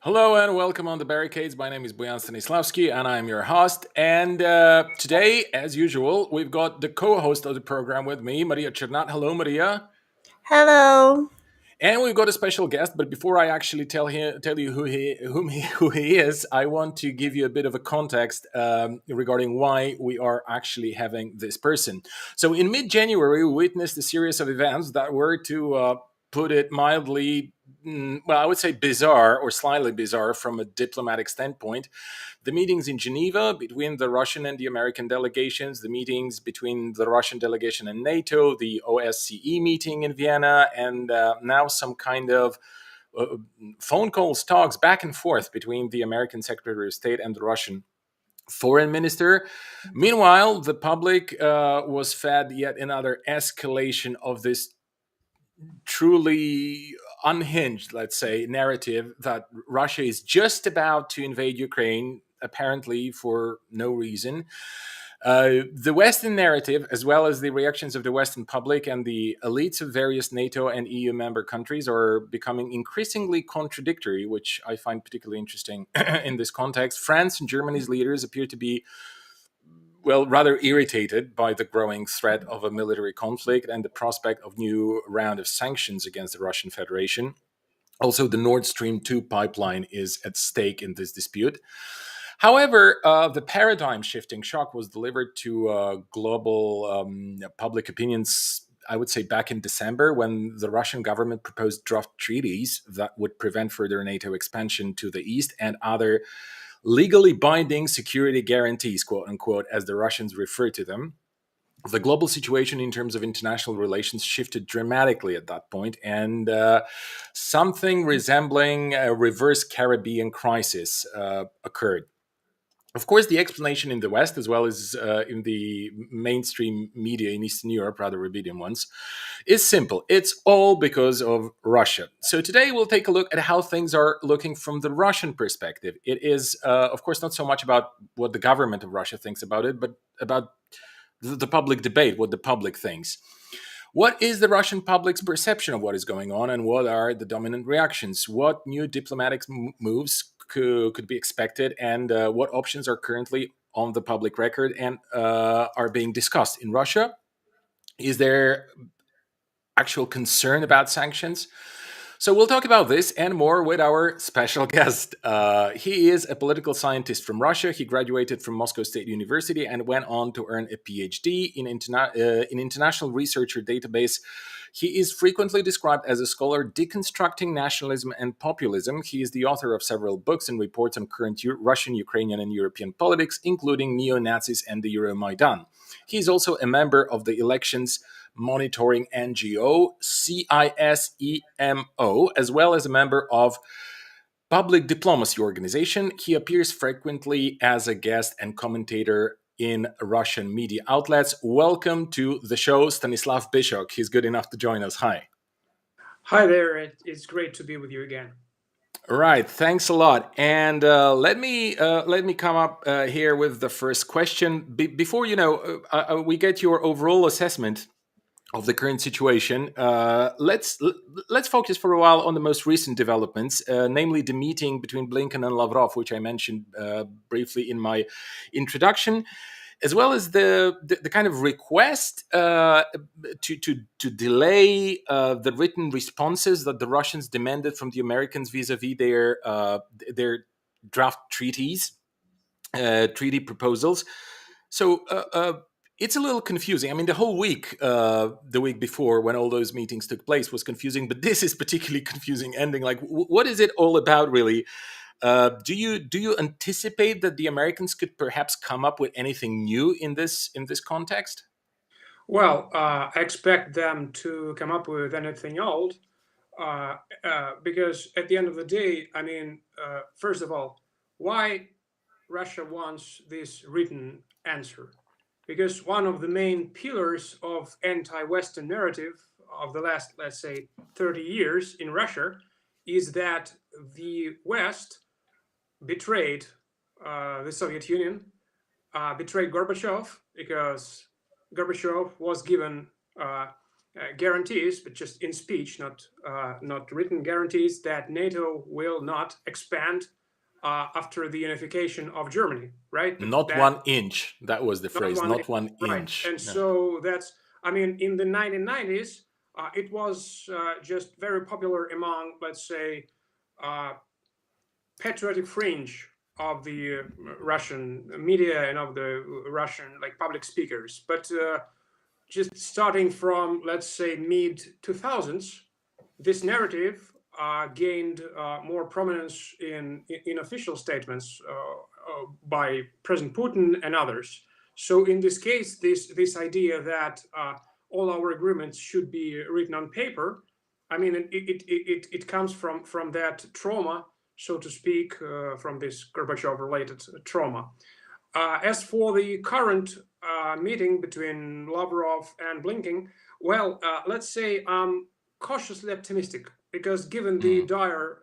Hello and welcome on the barricades. My name is Stanislav, and I'm your host. And today, as usual, we've got the co-host of the program with me, Maria Chernat. Hello, Maria. Hello. And we've got a special guest. But before I actually tell you who he is, I want to give you a bit of a context regarding why we are actually having this person. So, in mid-January, we witnessed a series of events that were to put it mildly, well, I would say bizarre or slightly bizarre from a diplomatic standpoint. The meetings in Geneva between the Russian and the American delegations, the meetings between the Russian delegation and NATO, the OSCE meeting in Vienna, and now some kind of uh, phone calls, talks back and forth between the American Secretary of State and the Russian foreign minister. Meanwhile, the public was fed yet another escalation of this truly unhinged, let's say, narrative that Russia is just about to invade Ukraine, apparently for no reason. The Western narrative, as well as the reactions of the Western public and the elites of various NATO and EU member countries, are becoming increasingly contradictory, which I find particularly interesting in this context. France and Germany's leaders appear to be, well, rather irritated by the growing threat of a military conflict and the prospect of new round of sanctions against the Russian Federation. Also, the Nord Stream 2 pipeline is at stake in this dispute. However, the paradigm shifting shock was delivered to global public opinions, I would say, back in December, when the Russian government proposed draft treaties that would prevent further NATO expansion to the east and other legally binding security guarantees, quote unquote, as the Russians refer to them. The global situation in terms of international relations shifted dramatically at that point, and something resembling a reverse Caribbean crisis occurred. Of course, the explanation in the West, as well as in the mainstream media in Eastern Europe, rather obedient ones, is simple. It's all because of Russia. So today we'll take a look at how things are looking from the Russian perspective. It is, of course, not so much about what the government of Russia thinks about it, but about the public debate, what the public thinks. What is the Russian public's perception of what is going on, and what are the dominant reactions? What new diplomatic moves could be expected, and what options are currently on the public record and are being discussed in Russia? Is there actual concern about sanctions? So we'll talk about this and more with our special guest. He is a political scientist from Russia. He graduated from Moscow State University and went on to earn a PhD in international researcher database. He is frequently described as a scholar deconstructing nationalism and populism. He is the author of several books and reports on current Russian, Ukrainian, and European politics, including neo-Nazis and the Euromaidan. He is also a member of the elections monitoring NGO CISEMO, as well as a member of public diplomacy organization. He appears frequently as a guest and commentator in Russian media outlets. Welcome to the show, Stanislav Byshok. He's good enough to join us. Hi. Hi there. It's great to be with you again. Right, thanks a lot. And let me come up here with the first question. Before we get your overall assessment of the current situation, let's focus for a while on the most recent developments, namely the meeting between Blinken and Lavrov, which I mentioned briefly in my introduction, as well as the kind of request to delay the written responses that the Russians demanded from the Americans vis-a-vis their draft treaty proposals. So it's a little confusing. I mean, the week before, when all those meetings took place, was confusing. But this is particularly confusing ending. Like, what is it all about, really? Do you anticipate that the Americans could perhaps come up with anything new in this context? Well, I expect them to come up with anything old because at the end of the day, I mean, first of all, why Russia wants this written answer? Because one of the main pillars of anti-Western narrative of the last, let's say, 30 years in Russia is that the West betrayed the Soviet Union, betrayed Gorbachev because Gorbachev was given guarantees, but just in speech, not written guarantees, that NATO will not expand after the unification of Germany, right? But Not that 1 inch. That was the not phrase. one, Not one right? inch. And No. so that's, I mean, in the 1990s, it was just very popular among, let's say, patriotic fringe of the Russian media and of the Russian like public speakers. But just starting from, let's say, mid 2000s, this narrative gained more prominence in official statements by President Putin and others. So in this case, this idea that all our agreements should be written on paper, I mean, it comes from that trauma, so to speak, from this Gorbachev-related trauma. As for the current meeting between Lavrov and Blinken, well, let's say I'm cautiously optimistic because given the dire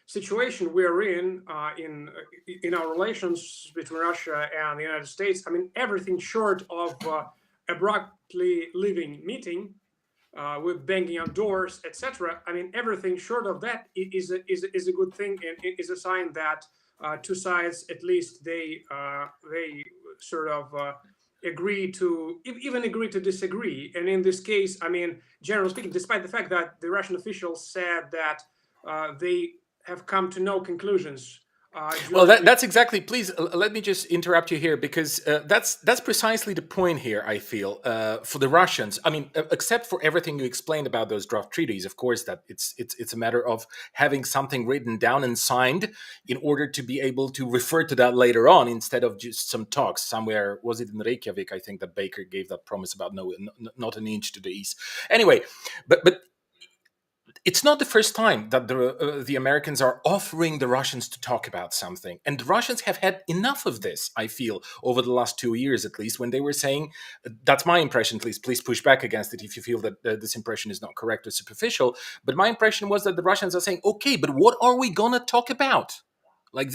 situation we're in our relations between Russia and the United States, I mean, everything short of abruptly leaving meeting with banging on doors, etc. I mean, everything short of that is a good thing and is a sign that two sides, at least they sort of agree to even agree to disagree. And in this case, I mean, generally speaking, despite the fact that the Russian officials said that they have come to no conclusions. Well, that's exactly. Please let me just interrupt you here because that's precisely the point here. I feel for the Russians. I mean, except for everything you explained about those draft treaties, of course, that it's a matter of having something written down and signed in order to be able to refer to that later on instead of just some talks somewhere. Was it in Reykjavik? I think that Baker gave that promise about not an inch to the east. Anyway, but it's not the first time that the Americans are offering the Russians to talk about something. And the Russians have had enough of this, I feel, over the last 2 years at least, when they were saying, that's my impression at least, please push back against it if you feel that this impression is not correct or superficial. But my impression was that the Russians are saying, okay, but what are we going to talk about? Like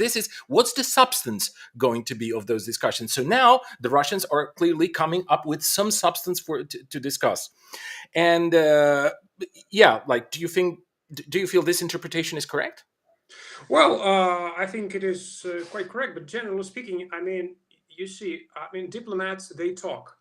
what's the substance going to be of those discussions? So now the Russians are clearly coming up with some substance to discuss. And yeah, like, do you feel this interpretation is correct? Well, I think it is quite correct. But generally speaking, I mean, you see, I mean, diplomats they talk.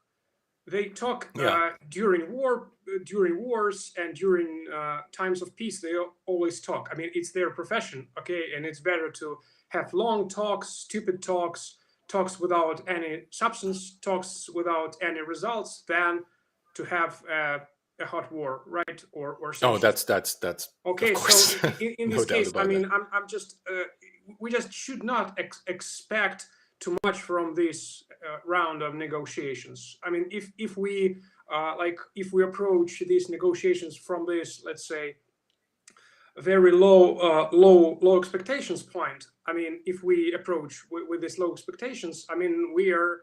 They talk Yeah. during wars, and during times of peace. They always talk. I mean, it's their profession, okay, and it's better to have long talks, stupid talks, talks without any substance, talks without any results, than to have a hot war, right, or Oh, sanctions. that's of Okay, course. so in No this doubt case, I about that. mean, I'm just we just should not expect too much from this round of negotiations. I mean, if we if we approach these negotiations from this, let's say, very low expectations point. I mean, if we approach with this low expectations, I mean, we are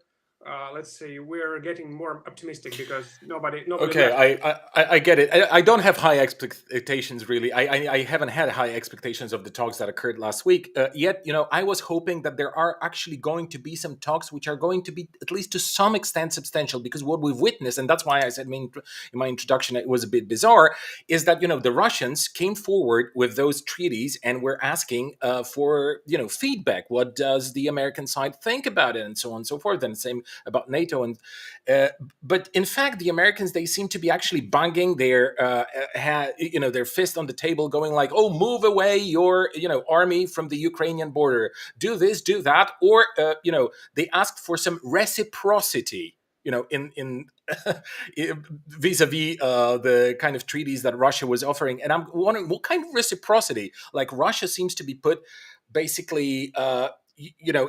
let's say we're getting more optimistic because nobody Okay, left. I get it. I don't have high expectations really. I haven't had high expectations of the talks that occurred last week. Yet, I was hoping that there are actually going to be some talks which are going to be at least to some extent substantial. Because what we've witnessed, and that's why I said in my introduction it was a bit bizarre, is that the Russians came forward with those treaties and were asking for feedback. What does the American side think about it, and so on and so forth, and same about NATO and. But in fact, the Americans, they seem to be actually banging their their fist on the table, going like, "Oh, move away your army from the Ukrainian border. Do this, do that," or they asked for some reciprocity. In vis-a-vis the kind of treaties that Russia was offering, and I'm wondering what kind of reciprocity. Like Russia seems to be put basically.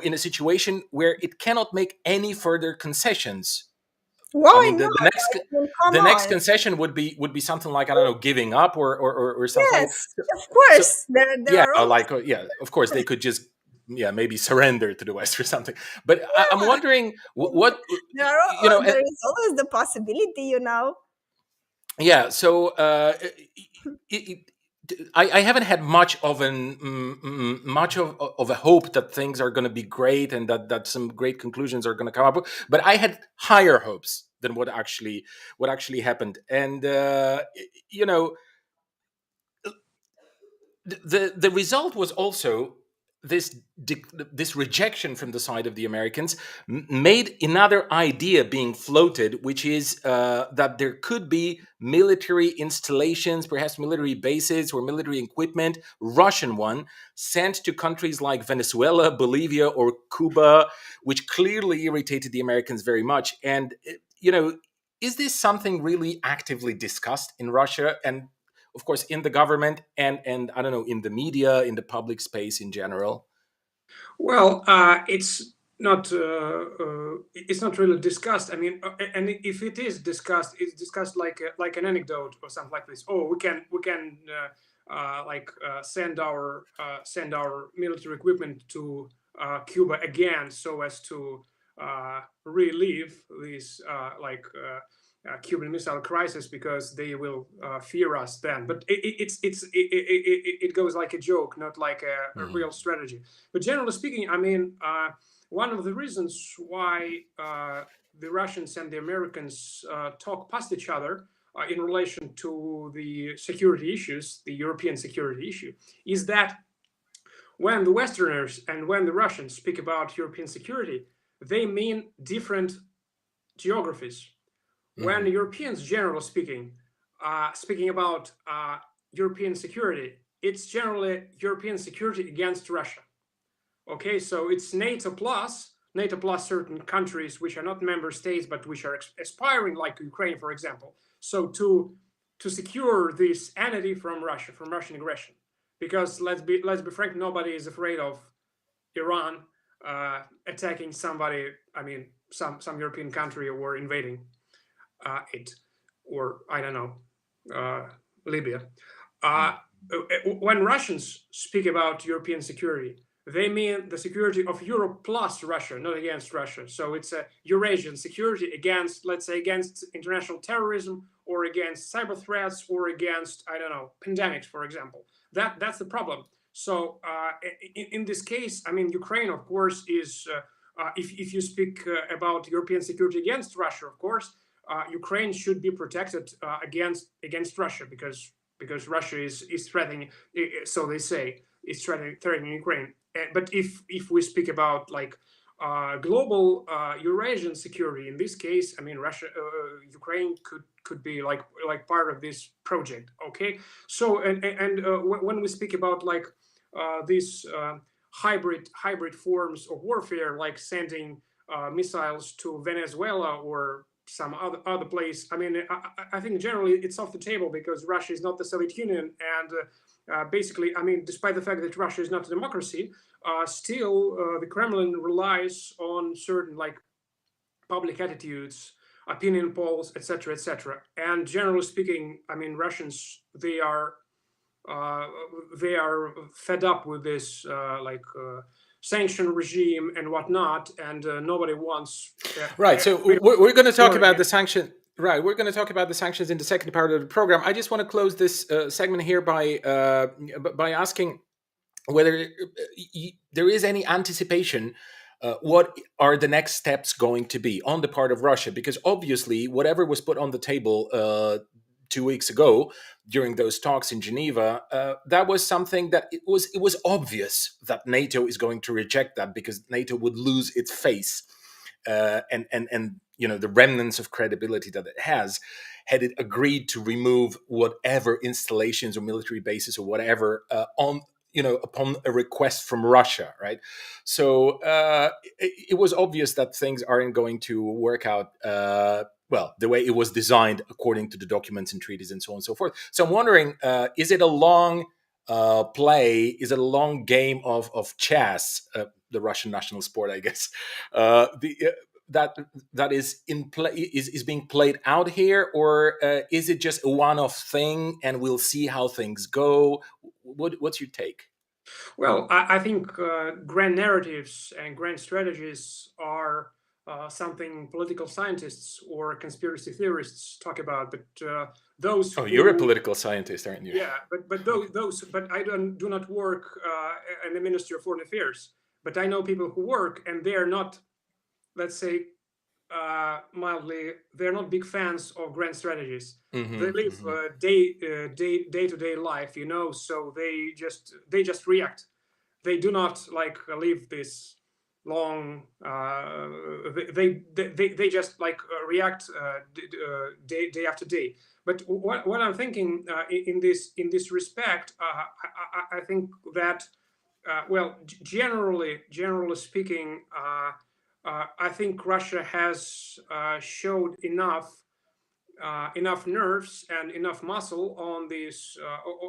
In a situation where it cannot make any further concessions. I Why mean, not? the next I mean, come the next on. concession would be something like, I don't know, giving up or something. Yes, of So course. There yeah, are always yeah, of course they could just maybe surrender to the West or something. But I'm yeah. wondering what There is always the possibility. yeah. So it, I haven't had much of a hope that things are going to be great and that some great conclusions are going to come up. But I had higher hopes. than what actually happened. And the result was also this rejection from the side of the Americans made another idea being floated, which is that there could be military installations, perhaps military bases or military equipment, Russian one, sent to countries like Venezuela, Bolivia, or Cuba, which clearly irritated the Americans very much. And is this something really actively discussed in Russia? And of course, in the government and I don't know, in the media, in the public space in general? Well, it's not really discussed. I mean, and if it is discussed, it's discussed like an anecdote or something like this. Oh, we can send our military equipment to Cuba again, so as to relieve this Cuban Missile Crisis, because they will fear us then. But it goes like a joke, not like a real strategy. But generally speaking, I mean, one of the reasons why the Russians and the Americans talk past each other in relation to the security issues, the European security issue, is that when the Westerners and when the Russians speak about European security, they mean different geographies. When Europeans, generally speaking, speaking about European security, it's generally European security against Russia. Okay, so it's NATO plus certain countries which are not member states but which are aspiring, like Ukraine, for example. So to secure this entity from Russia, from Russian aggression, because let's be frank, nobody is afraid of Iran attacking somebody. I mean, some European country or invading it, or I don't know, Libya. When Russians speak about European security, they mean the security of Europe plus Russia, not against Russia. So it's a Eurasian security against, let's say, against international terrorism, or against cyber threats, or against, I don't know, pandemics, for example. That's the problem. So in this case, I mean, Ukraine, of course, is if you speak about European security against Russia, of course, Ukraine should be protected against Russia, because Russia is threatening, so they say, is threatening Ukraine. But if we speak about like global Eurasian security, in this case, I mean, Ukraine could be like part of this project. Okay, so and when we speak about like these hybrid forms of warfare, like sending missiles to Venezuela or some other place, I mean, I think generally it's off the table, because Russia is not the Soviet Union, and basically, I mean, despite the fact that Russia is not a democracy, still the Kremlin relies on certain like public attitudes, opinion polls, etc., etc. And generally speaking, I mean, Russians, they are fed up with this sanction regime and whatnot, and nobody wants. Right. So we're going to talk about the sanction. Right. We're going to talk about the sanctions in the second part of the program. I just want to close this segment here by asking whether there is any anticipation. What are the next steps going to be on the part of Russia? Because obviously, whatever was put on the table 2 weeks ago during those talks in Geneva, that was something that it was obvious that NATO is going to reject that, because NATO would lose its face and the remnants of credibility that it has, had it agreed to remove whatever installations or military bases or whatever upon a request from Russia, right? So it was obvious that things aren't going to work out the way it was designed according to the documents and treaties and so on and so forth. So I'm wondering, is it a long play? Is it a long game of chess, the Russian national sport, I guess, that is in play, is being played out here, or is it just a one-off thing and we'll see how things go? What's your take? Well, I think grand narratives and grand strategies are something political scientists or conspiracy theorists talk about, but those. Oh, you're a political scientist, aren't you? Yeah, but those. But I do not work in the Ministry of Foreign Affairs. But I know people who work, and they are not, let's say, mildly, they're not big fans of grand strategies. Hmm. They live Hmm. day to day life, so they just react. They do not like live this long. They just like react day after day. But what I'm thinking in this respect, I think that well, generally speaking, I think Russia has showed enough nerves and enough muscle on this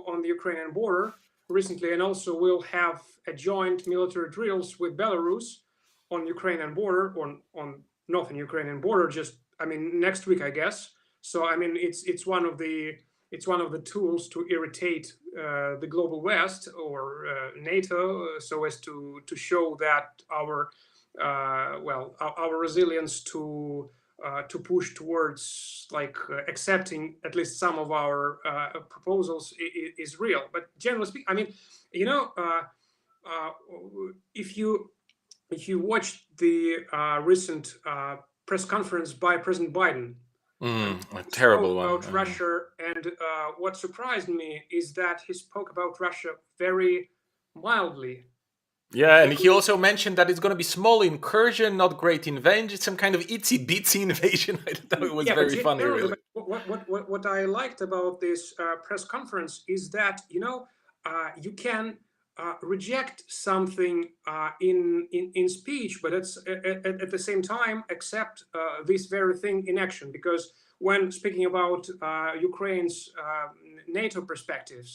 on the Ukrainian border recently, and also will have a joint military drills with Belarus on Ukrainian border, on northern Ukrainian border. Just next week, I guess. So it's one of the tools to irritate the global West or NATO, so as to show that our resilience to push towards like accepting at least some of our proposals is real. But generally speaking, uh, if you watched the recent press conference by President Biden, A he terrible spoke one. about Russia, and what surprised me is that he spoke about Russia very mildly. Yeah, and he also mentioned that it's going to be small incursion, not great invasion, some kind of itsy bitsy invasion. I thought it was Yeah, but very funny, generally, really. what I liked about this press conference is that you can reject something in speech, but it's at the same time accept this very thing in action. Because when speaking about Ukraine's NATO perspectives,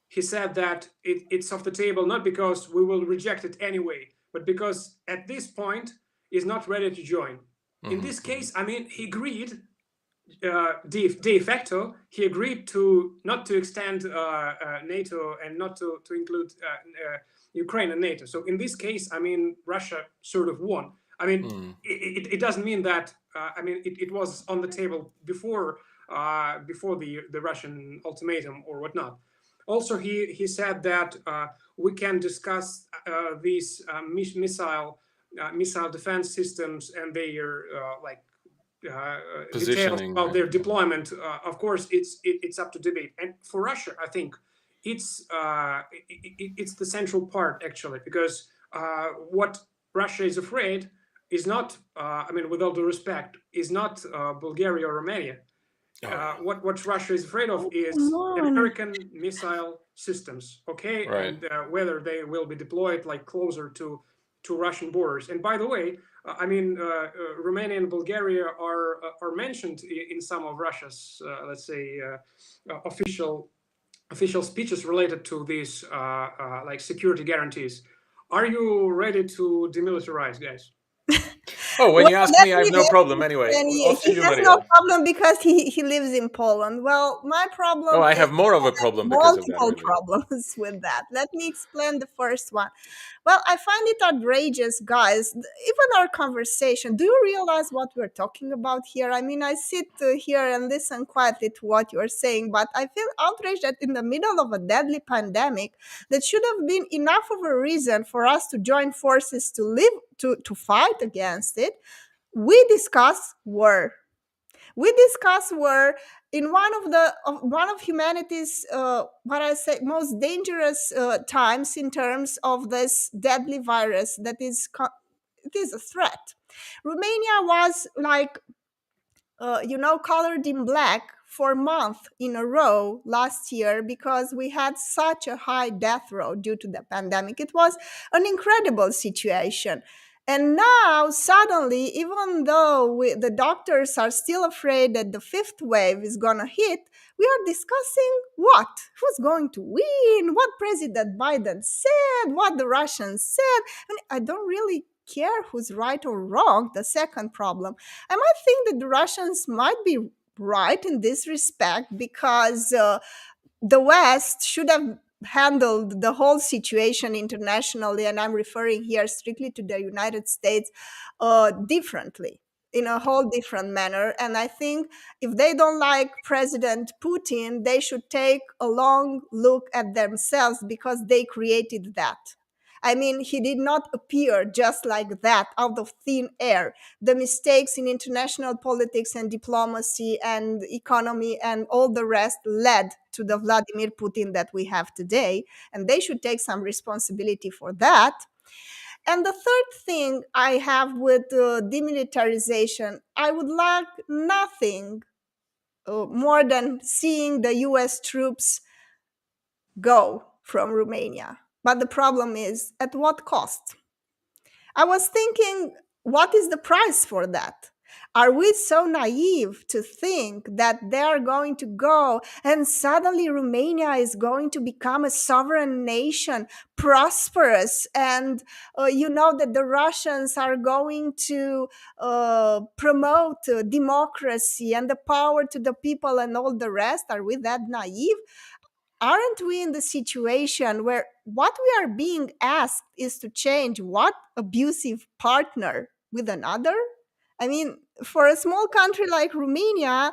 he said that it's off the table not because we will reject it anyway, but because at this point is not ready to join. In this case, he agreed de facto. He agreed to not to extend NATO and not to include Ukraine and NATO. So in this case, Russia sort of won. It doesn't mean that. It was on the table before the Russian ultimatum or whatnot. Also, he said that we can discuss these missile defense systems and their details Positioning. about their deployment. Of course, it's up to debate. And for Russia, I think it's the central part actually, because what Russia is afraid is not, with all due respect, is not Bulgaria or Romania. What Russia is afraid of is American missile systems, okay, Right. and whether they will be deployed like closer to Russian borders. And by the way, Romania and Bulgaria are mentioned in some of Russia's, let's say, official speeches related to these like security guarantees. Are you ready to demilitarize, guys? Oh, when Well, you ask let me, I me have no let problem. me Anyway, explain. off to He you, has no Maria. problem because he lives in Poland. Well, my Oh, problem I is have more of a problem because of that, multiple really. problems with that. Let me explain the first one. Well, I find it outrageous, guys. Even our conversation, do you realize what we're talking about here? I sit here and listen quietly to what you're saying, but I feel outraged that in the middle of a deadly pandemic, that should have been enough of a reason for us to join forces to live to fight against it. We discuss war. We discuss war in one of humanity's what I say most dangerous times in terms of this deadly virus it is a threat. Romania was like colored in black for a month in a row last year because we had such a high death rate due to the pandemic. It was an incredible situation. And now, suddenly, even though the doctors are still afraid that the fifth wave is going to hit, we are discussing what? Who's going to win? What President Biden said? What the Russians said? I don't really care who's right or wrong. The second problem, I might think that the Russians might be right in this respect because the West should have handled the whole situation internationally, and I'm referring here strictly to the United States, differently, in a whole different manner. And I think if they don't like President Putin, they should take a long look at themselves because they created that. I mean, he did not appear just like that out of thin air. The mistakes in international politics and diplomacy and economy and all the rest led to the Vladimir Putin that we have today, and they should take some responsibility for that. And the third thing I have with demilitarization, I would like nothing more than seeing the US troops go from Romania. But the problem is, at what cost? I was thinking, what is the price for that? Are we so naive to think that they're going to go and suddenly Romania is going to become a sovereign nation, prosperous, and that the Russians are going to promote democracy and the power to the people and all the rest? Are we that naive? Aren't we in the situation where what we are being asked is to change what abusive partner with another? I mean, for a small country like Romania,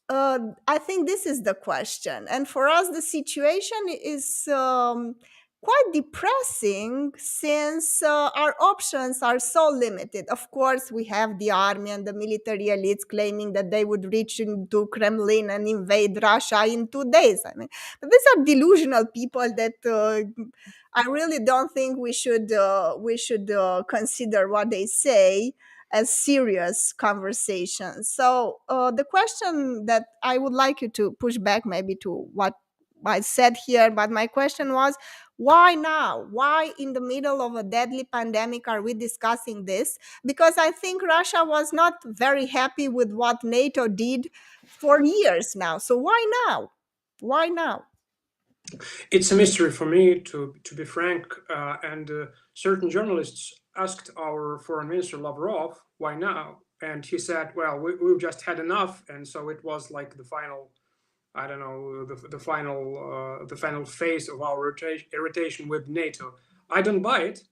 I think this is the question. And for us, the situation is quite depressing since our options are so limited. Of course, we have the army and the military elites claiming that they would reach into Kremlin and invade Russia in 2 days. I mean, but these are delusional people that I really don't think we should consider what they say as serious conversations. So the question that I would like you to push back maybe to what I said here, but my question was, why now? Why in the middle of a deadly pandemic are we discussing this? Because I think Russia was not very happy with what NATO did for years now. So why now? Why now? It's a mystery for me, to be frank. And certain journalists asked our foreign minister Lavrov, why now? And he said, well, we've just had enough. And so it was like the final, I don't know, the final phase of our irritation with NATO. I don't buy it,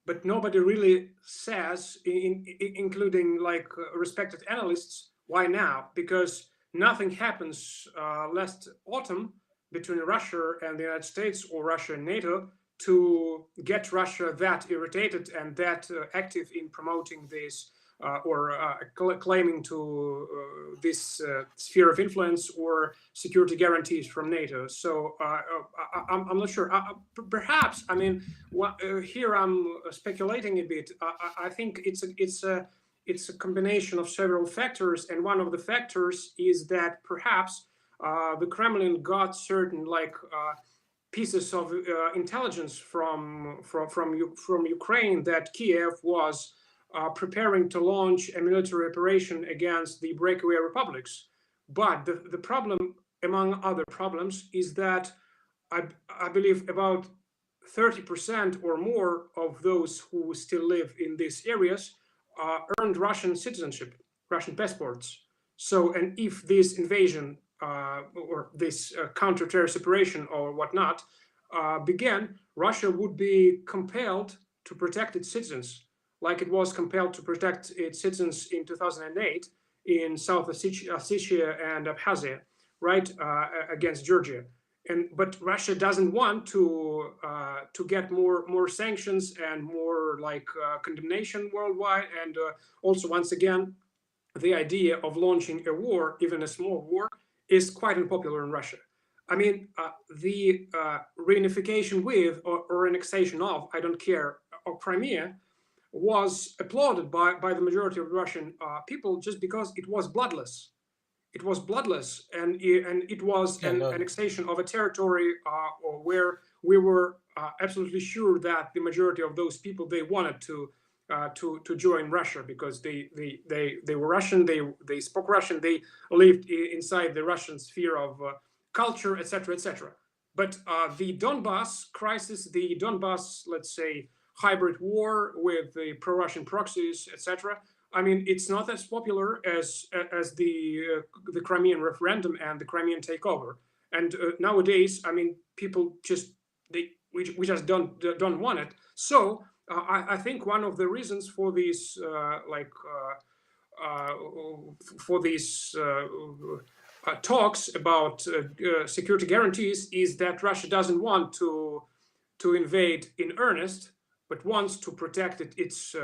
but nobody really says, including like respected analysts, why now? Because nothing happens last autumn between Russia and the United States, or Russia and NATO, to get Russia that irritated and that active in promoting this claiming to this sphere of influence or security guarantees from NATO. So I'm not sure. Perhaps, I mean, here I'm speculating a bit. I think it's a combination of several factors, and one of the factors is that perhaps the Kremlin got certain pieces of intelligence from Ukraine that Kiev was preparing to launch a military operation against the breakaway republics. But the problem, among other problems, is that I believe about 30% or more of those who still live in these areas earned Russian citizenship, Russian passports. So, and if this invasion or this counter-terrorist operation or whatnot began, Russia would be compelled to protect its citizens, like it was compelled to protect its citizens in 2008 in South Ossetia and Abkhazia, right, against Georgia. But Russia doesn't want to get more sanctions and more condemnation worldwide. And also, once again, the idea of launching a war, even a small war, is quite unpopular in Russia. I mean, the reunification with or annexation of, I don't care, of Crimea was applauded by the majority of Russian people just because it was bloodless. It was bloodless, and it was an annexation of a territory where we were absolutely sure that the majority of those people, they wanted to join Russia because they were Russian, they spoke Russian, they lived inside the Russian sphere of culture, etc., etc. But the Donbass crisis, the Donbass, let's say, hybrid war with the pro-Russian proxies, etc., I mean, it's not as popular as the Crimean referendum and the Crimean takeover. And nowadays, I mean, people just we just don't want it. So I think one of the reasons for these talks about security guarantees is that Russia doesn't want to to invade in earnest, but wants to protect its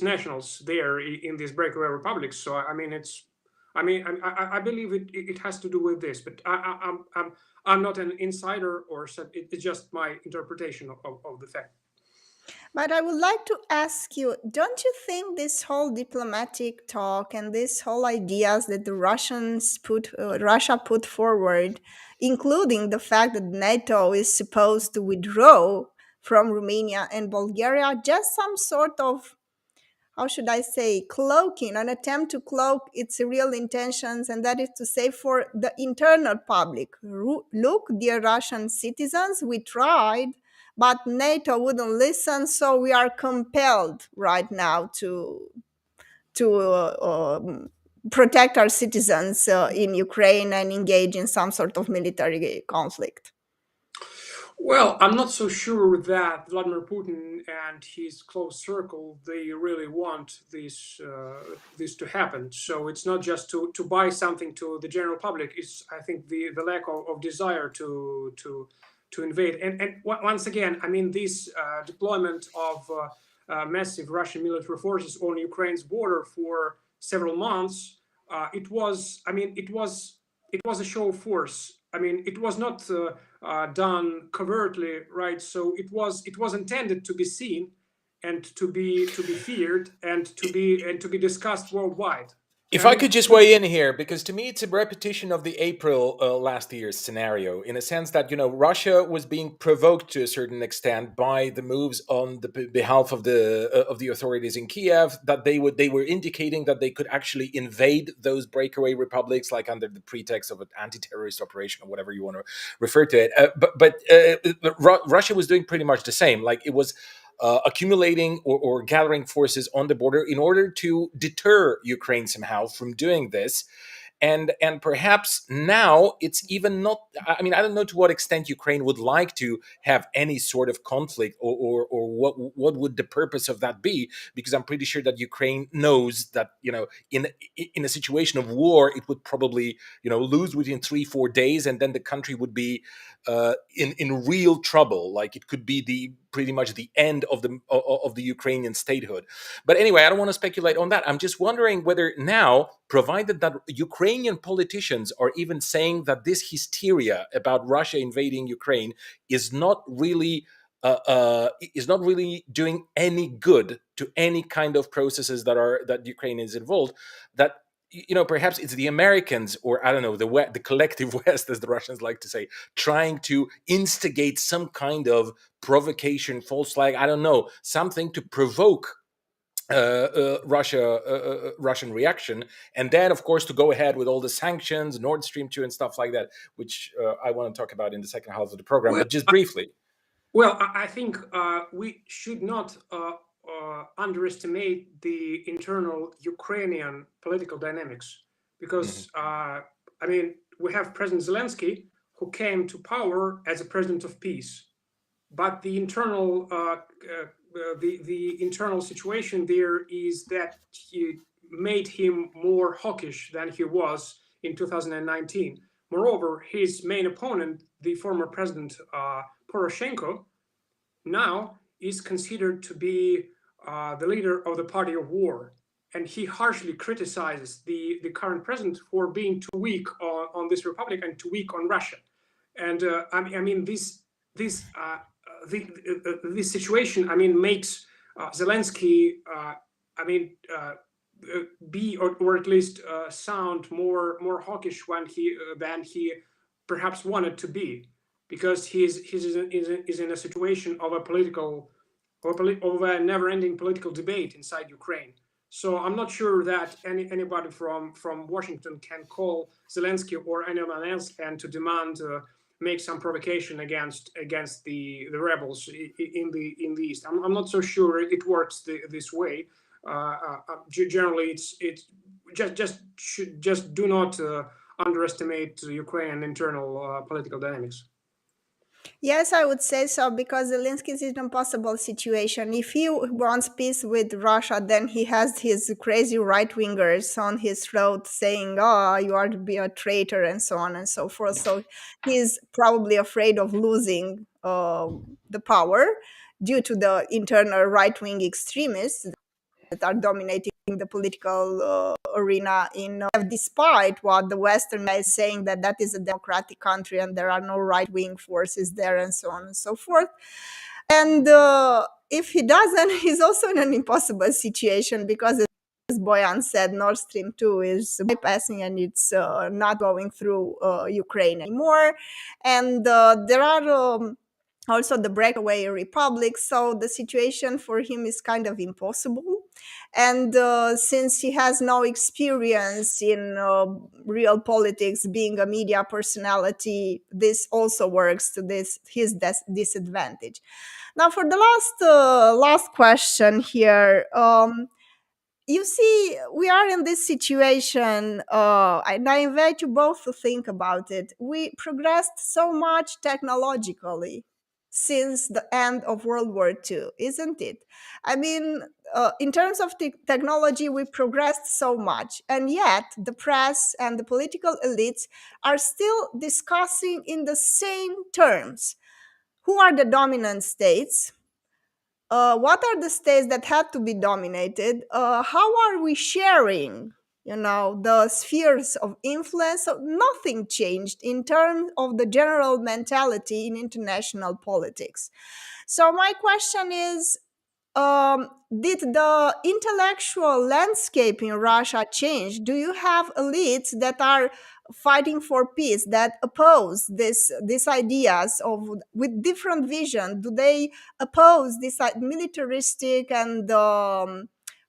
nationals there in these breakaway republics. So I mean, I believe it has to do with this, but I'm not an insider, or it's just my interpretation of the fact. But I would like to ask you, don't you think this whole diplomatic talk and this whole ideas that the Russia put forward, including the fact that NATO is supposed to withdraw from Romania and Bulgaria, just some sort of, how should I say, cloaking, an attempt to cloak its real intentions, and that is to say, for the internal public, look, dear Russian citizens, we tried, but NATO wouldn't listen, so we are compelled right now to protect our citizens in Ukraine and engage in some sort of military conflict. Well, I'm not so sure that Vladimir Putin and his close circle, they really want this to happen. So it's not just to buy something to the general public. It's, I think, the lack of desire to invade. And once again, I mean, this deployment of massive Russian military forces on Ukraine's border for several months, it was a show of force. I mean, it was not done covertly, right? So it was intended to be seen and to be feared and to be discussed worldwide. If I could just weigh in here, because to me it's a repetition of the April last year's scenario, in a sense that, you know, Russia was being provoked to a certain extent by the moves on the behalf of the authorities in Kiev, that they were indicating that they could actually invade those breakaway republics, like under the pretext of an anti-terrorist operation or whatever you want to refer to it. But Russia was doing pretty much the same. Like, it was accumulating or gathering forces on the border in order to deter Ukraine somehow from doing this. And perhaps now it's even not, I mean, I don't know to what extent Ukraine would like to have any sort of conflict, or what would the purpose of that be, because I'm pretty sure that Ukraine knows that, you know, in a situation of war, it would probably, you know, lose within 3-4 days, and then the country would be in real trouble. Like, it could be pretty much the end of the Ukrainian statehood. But anyway, I don't want to speculate on that. I'm just wondering whether now, provided that Ukrainian politicians are even saying that this hysteria about Russia invading Ukraine is not really doing any good to any kind of processes that Ukraine is involved, that, you know, perhaps it's the Americans, or I don't know, the collective West, as the Russians like to say, trying to instigate some kind of provocation, false flag, I don't know, something to provoke Russian reaction, and then, of course, to go ahead with all the sanctions, Nord Stream 2 and stuff like that, which I want to talk about in the second half of the program, but just briefly. Well, I think we should not underestimate the internal Ukrainian political dynamics, because I mean, we have President Zelensky, who came to power as a president of peace, but the internal the internal situation there is that he made him more hawkish than he was in 2019. Moreover, his main opponent, the former president Poroshenko, now is considered to be the leader of the party of war, and he harshly criticizes the current president for being too weak on this republic and too weak on Russia. And I mean, this situation, I mean, makes Zelensky, be or at least sound more hawkish than he perhaps wanted to be, because he's in a situation of a never-ending political debate inside Ukraine. So I'm not sure that anybody from Washington can call Zelensky or anyone else and to demand make some provocation against the rebels in the East. I'm not so sure it works this way. Generally, it's just do not underestimate Ukrainian internal political dynamics. Yes, I would say so, because Zelensky is in an impossible situation. If he wants peace with Russia, then he has his crazy right wingers on his throat saying, "Oh, you are to be a traitor," and so on and so forth. So he's probably afraid of losing the power due to the internal right wing extremists that are dominating the political arena despite what the Western media is saying, that that is a democratic country and there are no right wing forces there, and so on and so forth. And if he doesn't, he's also in an impossible situation, because, as Boyan said, Nord Stream 2 is bypassing and it's not going through Ukraine anymore. And there are also the breakaway republics. So the situation for him is kind of impossible. And since he has no experience in real politics, being a media personality, this also works to his disadvantage. Now, for the last question here, you see, we are in this situation, and I invite you both to think about it. We progressed so much technologically since the end of World War II, isn't it? I mean, in terms of technology, we progressed so much, and yet the press and the political elites are still discussing in the same terms. Who are the dominant states? What are the states that had to be dominated? How are we sharing, the spheres of influence? So nothing changed in terms of the general mentality in international politics. So my question is, did the intellectual landscape in Russia change? Do you have elites that are fighting for peace, that oppose these ideas of with different vision? Do they oppose this militaristic and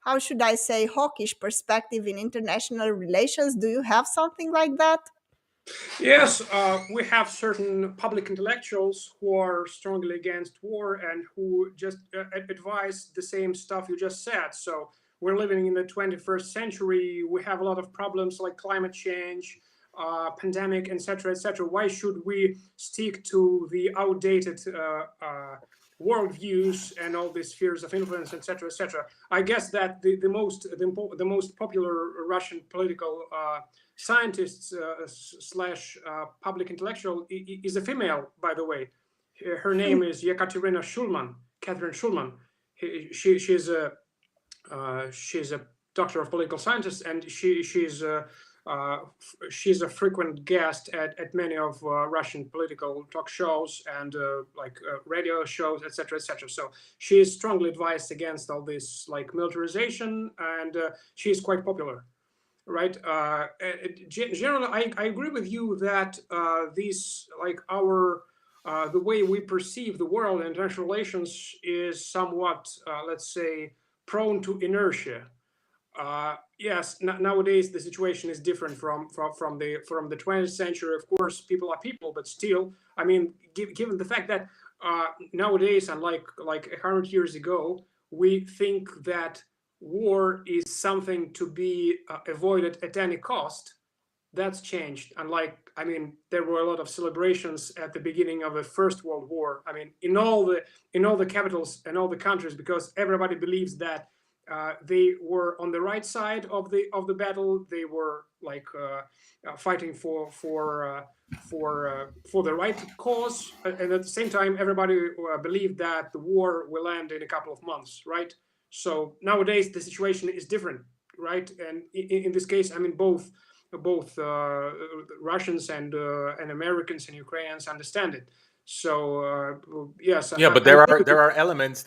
how should I say, hawkish perspective in international relations? Do you have something like that? Yes, we have certain public intellectuals who are strongly against war and who just advise the same stuff you just said. So we're living in the 21st century. We have a lot of problems like climate change, pandemic, etc., etc. Why should we stick to the outdated worldviews and all these spheres of influence, etc., etc.? I guess that the most popular Russian political scientist slash public intellectual is a female, by the way. Her name is Yekaterina Shulman, Catherine Shulman. She's a doctor of political sciences, and she's a frequent guest at many of Russian political talk shows and radio shows, etc., etc. So she is strongly advised against all this like militarization, and she is quite popular. Right. Generally, I agree with you that these, like the way we perceive the world and international relations is somewhat, let's say, prone to inertia. Yes, nowadays the situation is different from the 20th century. Of course, people are people, but still, I mean, given the fact that nowadays, unlike like 100 years ago, we think that war is something to be avoided at any cost. That's changed. Unlike, I mean, there were a lot of celebrations at the beginning of the First World War. I mean, in all the capitals and all the countries, because everybody believes that they were on the right side of the battle. They were like fighting for the right cause, and at the same time, everybody believed that the war will end in a couple of months, right? So nowadays the situation is different, right? And in this case, I mean, both Russians and Americans and Ukrainians understand it. So yes, Yeah, but there are elements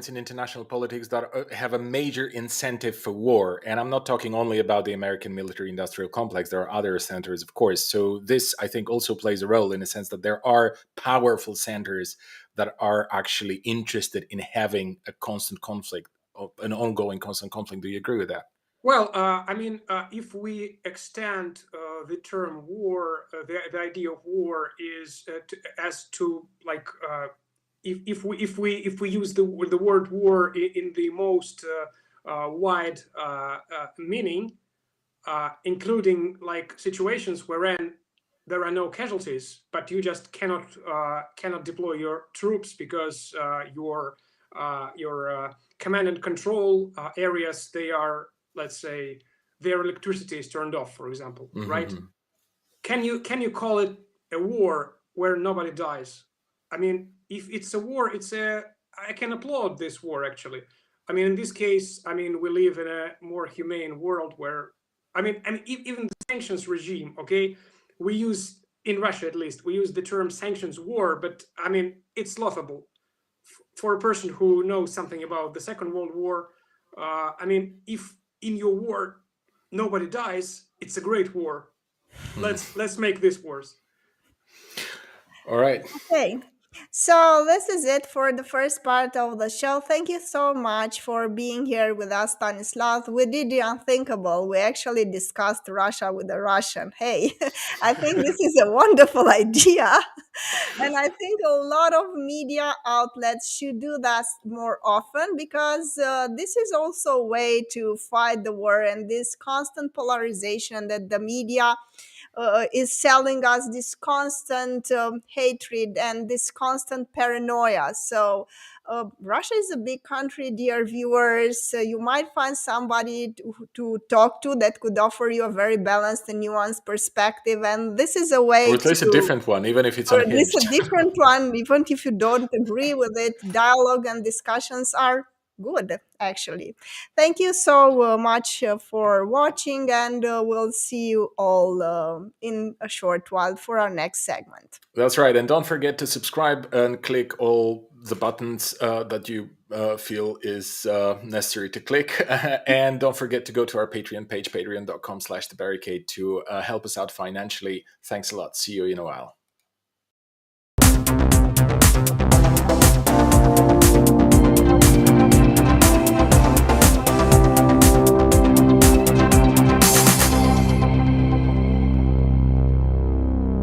in international politics that have a major incentive for war, and I'm not talking only about the American military-industrial complex. There are other centers, of course. So this, I think, also plays a role in the sense that there are powerful centers that are actually interested in having a constant conflict, an ongoing constant conflict. Do you agree with that? well, I mean, if we extend the term war, the idea of war is as to like if we use the word war in the most wide meaning, including like situations wherein there are no casualties, but you just cannot deploy your troops because your command and control areas, they are, let's say, their electricity is turned off, for example, right? Can you call it a war where nobody dies? I mean, if it's a war, I can applaud this war, actually. I mean, in this case, I mean, we live in a more humane world where, I mean, even the sanctions regime, okay, we use, in Russia at least, we use the term sanctions war, but I mean, it's laughable. For a person who knows something about the Second World War, I mean, if in your war nobody dies, it's a great war. Let's make this worse. All right. Okay. So this is it for the first part of the show. Thank you so much for being here with us, Stanislav. We did the unthinkable. We actually discussed Russia with a Russian. Hey, I think this is a wonderful idea. And I think a lot of media outlets should do that more often, because this is also a way to fight the war and this constant polarization that the media is selling us, this constant hatred and this constant paranoia. So Russia is a big country, dear viewers. You might find somebody to talk to that could offer you a very balanced and nuanced perspective. And this is a way Or at least a different one, even if it's or at least a unhinged. different one, even if you don't agree with it. Dialogue and discussions are good, actually. Thank you so much for watching, and we'll see you all in a short while for our next segment. That's right. And don't forget to subscribe and click all the buttons that you feel is necessary to click. And don't forget to go to our Patreon page, patreon.com/thebarricade, to help us out financially. Thanks a lot. See you in a while.